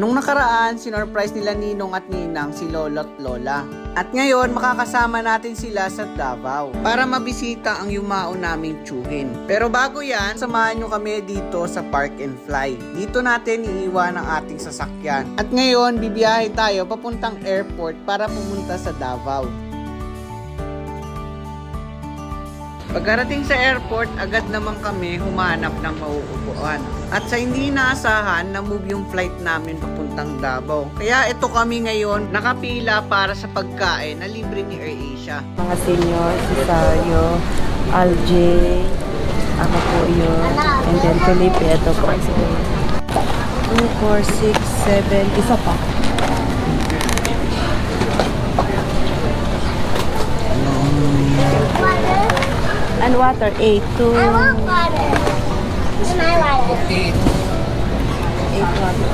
Nung nakaraan, sinorprise nila Ninong at Ninang si Lolo at Lola. At ngayon, makakasama natin sila sa Davao para mabisita ang yumao naming tsuhin. Pero bago yan, samahan nyo kami dito sa Park and Fly. Dito natin iiwan ang ating sasakyan. At ngayon, bibiyahe tayo papuntang airport para pumunta sa Davao. Pagkarating sa airport, agad naman kami humanap ng mauupuan. At sa hindi inaasahan, na-move yung flight namin papuntang Davao. Kaya ito kami ngayon nakapila para sa pagkain na libre ni AirAsia. Mga senior, si Sayo, Alj, ako po yun. And then Felipe, ito po. 2, 4, 6, 7, isa pa. And water, 8, 2. I want water. And I like it. 8 water.